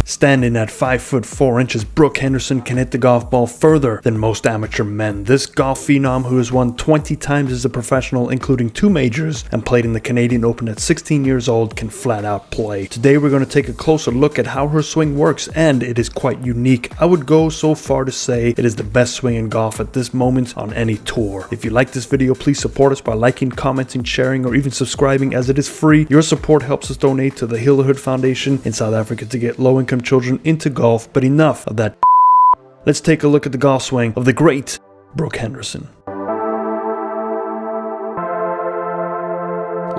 Standing at 5'4", Brooke Henderson can hit the golf ball further than most amateur men. This golf phenom, who has won 20 times as a professional, including 2 majors, and played in the Canadian Open at 16 years old, can flat out play. Today we're going to take a closer look at how her swing works, and it is quite unique. I would go so far to say it is the best swing in golf at this moment on any tour. If you like this video, please support us by liking, commenting, sharing, or even subscribing, as it is free. Your support helps us donate to the Hilderhood Foundation in South Africa to get low-income children into golf. But enough of that. Let's take a look at the golf swing of the great Brooke Henderson.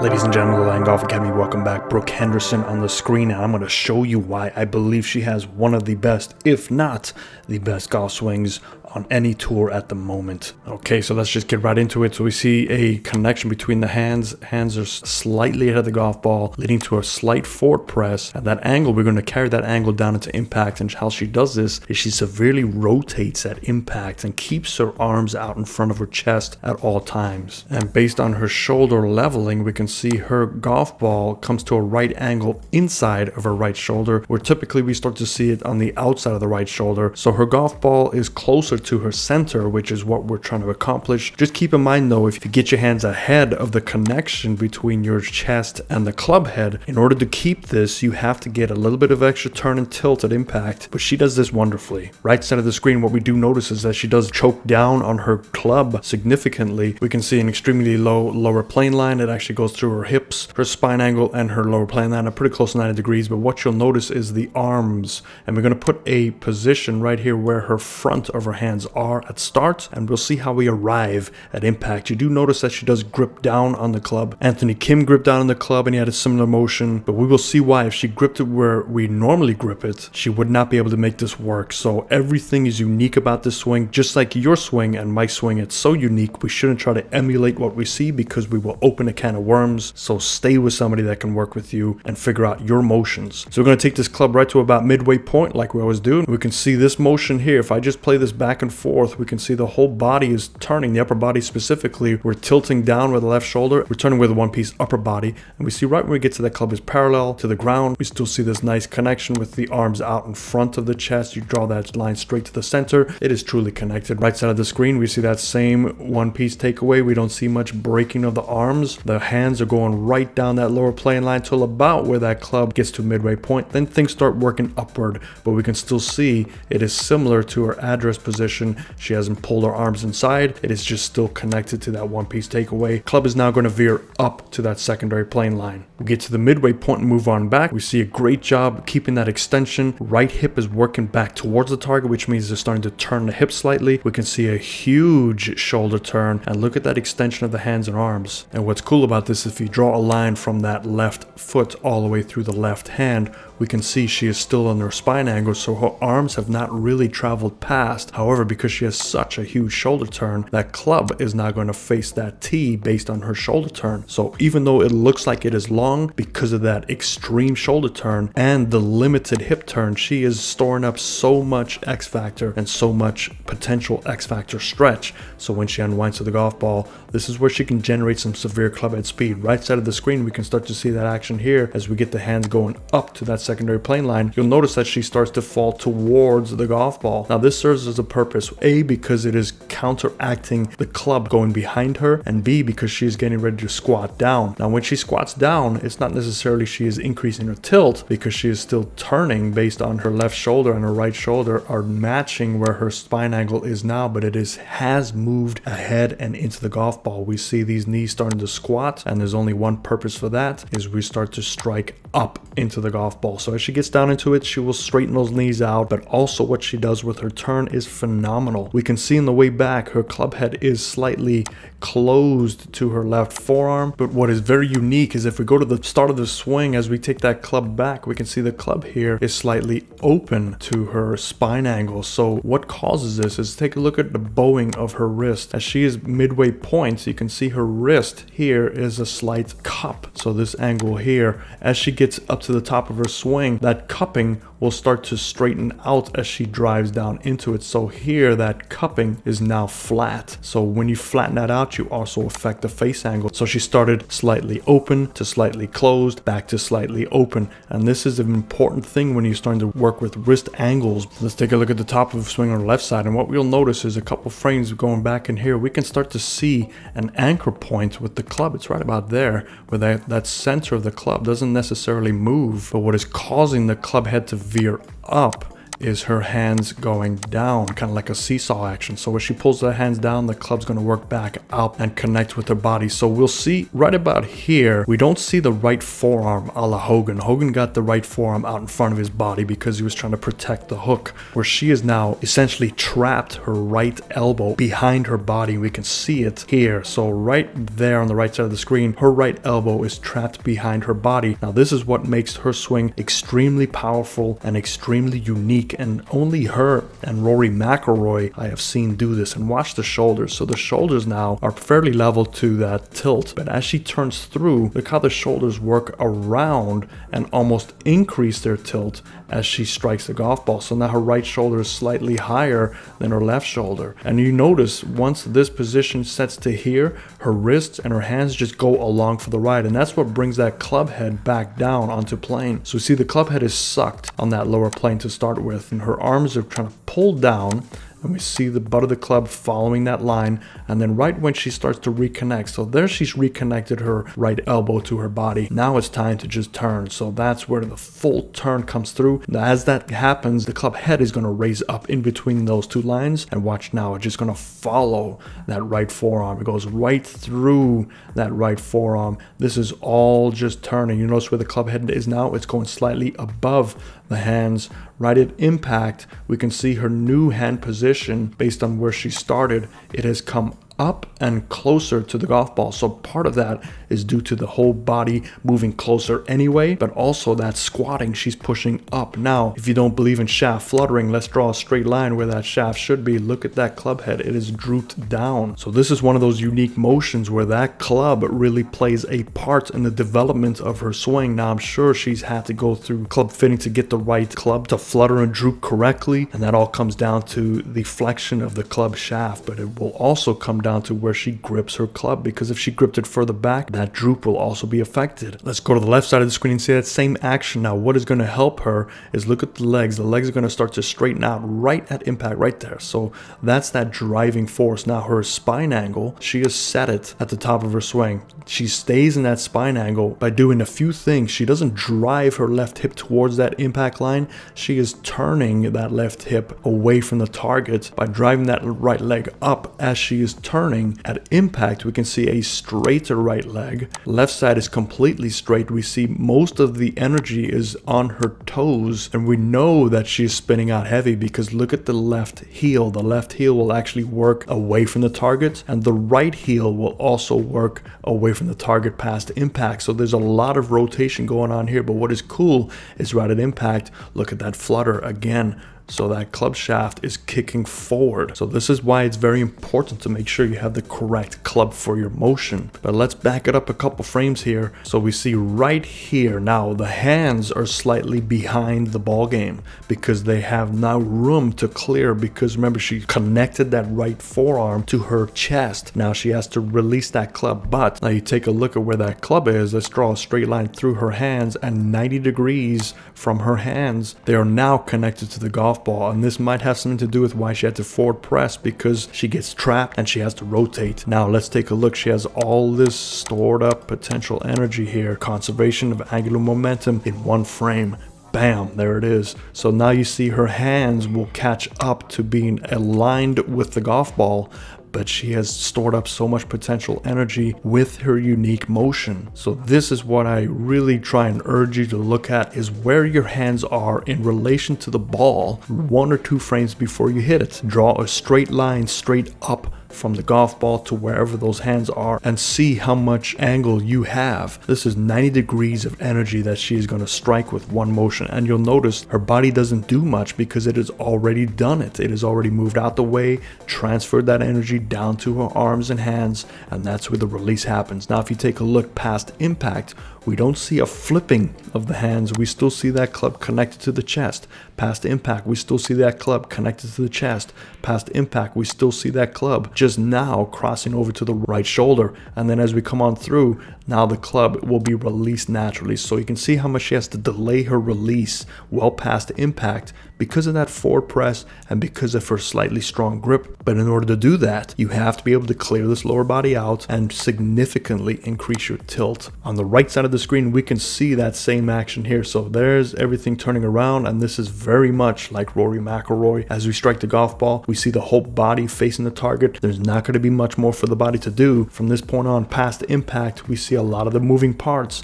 Ladies and gentlemen of the Land Golf Academy, welcome back. Brooke Henderson on the screen, and I'm going to show you why I believe she has one of the best, if not the best, golf swings on any tour at the moment. Okay, so let's just get right into it. So we see a connection between the hands. Hands are slightly ahead of the golf ball, leading to a slight forward press. At that angle, we're going to carry that angle down into impact, and how she does this is she severely rotates at impact and keeps her arms out in front of her chest at all times. And based on her shoulder leveling, we can see her golf ball comes to a right angle inside of her right shoulder, where typically we start to see it on the outside of the right shoulder. So her golf ball is closer to her center, which is what we're trying to accomplish. Just keep in mind though, if you get your hands ahead of the connection between your chest and the club head, in order to keep this, you have to get a little bit of extra turn and tilt at impact, but she does this wonderfully. Right side of the screen, what we do notice is that she does choke down on her club significantly. We can see an extremely low lower plane line. It actually goes through her hips, her spine angle, and her lower plane line are pretty close to 90 degrees, but what you'll notice is the arms, and we're going to put a position right here where her front of her hands are at start, and we'll see how we arrive at impact. You do notice that she does grip down on the club. Anthony Kim gripped down on the club and he had a similar motion, but we will see why. If she gripped it where we normally grip it, she would not be able to make this work. So everything is unique about this swing, just like your swing and my swing. It's so unique, we shouldn't try to emulate what we see, because we will open a can of worms. So stay with somebody that can work with you and figure out your motions. So we're going to take this club right to about midway point like we always do. We can see this motion here. If I just play this back and forth, we can see the whole body is turning, the upper body specifically. We're tilting down with the left shoulder, we're turning with the one piece upper body, and we see right when we get to that club is parallel to the ground. We still see this nice connection with the arms out in front of the chest. You draw that line straight to the center. It is truly connected. Right side of the screen, we see that same one piece takeaway. We don't see much breaking of the arms. The hands are going right down that lower plane line till about where that club gets to midway point. Then things start working upward, but we can still see it is similar to her address position. She hasn't pulled her arms inside. It is just still connected to that one piece takeaway. Club is now going to veer up to that secondary plane line. We get to the midway point and move on back. We see a great job keeping that extension. Right hip is working back towards the target, which means they're starting to turn the hip slightly. We can see a huge shoulder turn, and look at that extension of the hands and arms. And what's cool about this is if you draw a line from that left foot all the way through the left hand, we can see she is still on her spine angle, so her arms have not really traveled past. However, because she has such a huge shoulder turn, that club is now going to face that tee based on her shoulder turn. So even though it looks like it is long, because of that extreme shoulder turn and the limited hip turn, she is storing up so much X factor and so much potential X factor stretch. So when she unwinds to the golf ball, this is where she can generate some severe club head speed. Right side of the screen, we can start to see that action here as we get the hands going up to that secondary plane line. You'll notice that she starts to fall towards the golf ball. Now this serves as a purpose, A, because it is counteracting the club going behind her, and B, because she is getting ready to squat down. Now when she squats down, it's not necessarily she is increasing her tilt, because she is still turning based on her left shoulder and her right shoulder are matching where her spine angle is now, but it has moved ahead and into the golf ball. We see these knees starting to squat, and there's only one purpose for that, is we start to strike up into the golf ball. So as she gets down into it, she will straighten those knees out, but also what she does with her turn is phenomenal. We can see in the way back, her club head is slightly closed to her left forearm, but what is very unique is if we go to the start of the swing, as we take that club back, we can see the club here is slightly open to her spine angle. So what causes this is, take a look at the bowing of her wrist. As she is midway point, you can see her wrist here is a slight cup. So this angle here, as she gets up to the top of her swing, swing, that cupping will start to straighten out as she drives down into it. So here that cupping is now flat. So when you flatten that out, you also affect the face angle. So she started slightly open to slightly closed, back to slightly open. And this is an important thing when you're starting to work with wrist angles. Let's take a look at the top of the swing on the left side. And what we'll notice is a couple frames going back in here, we can start to see an anchor point with the club. It's right about there where that center of the club doesn't necessarily move, but what is causing the club head to veer up is her hands going down, kind of like a seesaw action. So as she pulls her hands down, the club's going to work back up and connect with her body. So we'll see right about here, we don't see the right forearm a la Hogan. Hogan got the right forearm out in front of his body because he was trying to protect the hook, where she is now essentially trapped her right elbow behind her body. We can see it here. So right there on the right side of the screen, her right elbow is trapped behind her body. Now this is what makes her swing extremely powerful and extremely unique, and only her and Rory McIlroy I have seen do this. And watch the shoulders. So the shoulders now are fairly level to that tilt, but as she turns through, look how the shoulders work around and almost increase their tilt as she strikes the golf ball. So now her right shoulder is slightly higher than her left shoulder. And you notice once this position sets to here, her wrists and her hands just go along for the ride, and that's what brings that club head back down onto plane. So we see the club head is sucked on that lower plane to start with, and her arms are trying to pull down, and we see the butt of the club following that line. And then right when she starts to reconnect, so there she's reconnected her right elbow to her body. Now it's time to just turn. So that's where the full turn comes through. Now, as that happens, the club head is going to raise up in between those two lines, and watch now, it's just going to follow that right forearm. It goes right through that right forearm. This is all just turning. You notice where the club head is now, it's going slightly above the hands. Right at impact, we can see her new hand position based on where she started. It has come up and closer to the golf ball. So part of that is due to the whole body moving closer anyway, but also that squatting, she's pushing up. Now, if you don't believe in shaft fluttering, let's draw a straight line where that shaft should be. Look at that club head. It is drooped down. So this is one of those unique motions where that club really plays a part in the development of her swing. Now, I'm sure she's had to go through club fitting to get the right club to flutter and droop correctly, and that all comes down to the flexion of the club shaft, but it will also come down to where she grips her club, because if she gripped it further back, that droop will also be affected. Let's go to the left side of the screen and see that same action. Now, what is going to help her is look at the legs. The legs are going to start to straighten out right at impact, right there. So that's that driving force. Now, her spine angle, she has set it at the top of her swing. She stays in that spine angle by doing a few things. She doesn't drive her left hip towards that impact line. She is turning that left hip away from the target by driving that right leg up. As she is turning at impact, we can see a straighter right leg. Left side is completely straight. We see most of the energy is on her toes, and we know that she's spinning out heavy because look at the left heel. The left heel will actually work away from the target, and the right heel will also work away from the target past impact. So there's a lot of rotation going on here, but what is cool is right at impact, look at that flutter again. So that club shaft is kicking forward. So this is why it's very important to make sure you have the correct club for your motion. But let's back it up a couple frames here. So we see right here now the hands are slightly behind the ball game because they have now room to clear, because remember, she connected that right forearm to her chest. Now she has to release that club. But now you take a look at where that club is. Let's draw a straight line through her hands, and 90 degrees from her hands, they are now connected to the golf ball, and this might have something to do with why she had to forward press, because she gets trapped and she has to rotate. Now let's take a look. She has all this stored up potential energy here. Conservation of angular momentum in one frame. Bam, there it is. So now you see her hands will catch up to being aligned with the golf ball, but she has stored up so much potential energy with her unique motion. So this is what I really try and urge you to look at, is where your hands are in relation to the ball 1 or 2 frames before you hit it. Draw a straight line straight up from the golf ball to wherever those hands are and see how much angle you have. This is 90 degrees of energy that she is going to strike with one motion, and you'll notice her body doesn't do much because it has already done it. It has already moved out the way, transferred that energy down to her arms and hands, and that's where the release happens. Now if you take a look past impact, We don't see a flipping of the hands. We still see that club connected to the chest. Past impact, we still see that club connected to the chest. Past impact, we still see that club just now crossing over to the right shoulder. And then as we come on through, now the club will be released naturally. So you can see how much she has to delay her release well past impact because of that forward press and because of her slightly strong grip. But in order to do that, you have to be able to clear this lower body out and significantly increase your tilt. On the right side of the screen, we can see that same action here. So there's everything turning around, and this is very much like Rory McIlroy. As we strike the golf ball, we see the whole body facing the target. There's not going to be much more for the body to do. From this point on, past impact, we see a lot of the moving parts.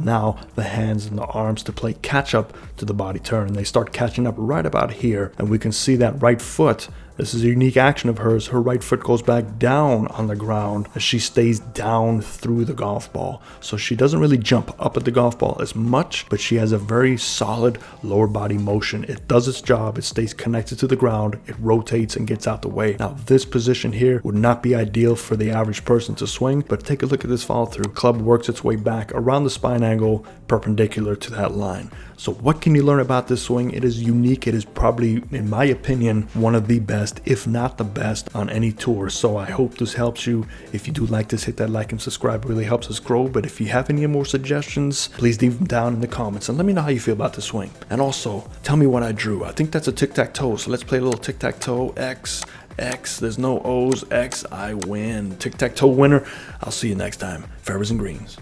Now the hands and the arms to play catch up to the body turn, and they start catching up right about here, and we can see that right foot. This is a unique action of hers. Her right foot goes back down on the ground as she stays down through the golf ball. So she doesn't really jump up at the golf ball as much, but she has a very solid lower body motion. It does its job. It stays connected to the ground. It rotates and gets out the way. Now this position here would not be ideal for the average person to swing, but take a look at this follow through. Club works its way back around the spine angle perpendicular to that line. So what can you learn about this swing? It is unique. It is probably, in my opinion, one of the best, if not the best, on any tour. So I hope this helps you. If you do like this, hit that like and subscribe. It really helps us grow. But if you have any more suggestions, please leave them down in the comments and let me know how you feel about the swing. And also, tell me what I drew. I think that's a tic-tac-toe. So let's play a little tic-tac-toe. X, there's no O's. X, I win. Tic-tac-toe winner. I'll see you next time. Fairways and greens.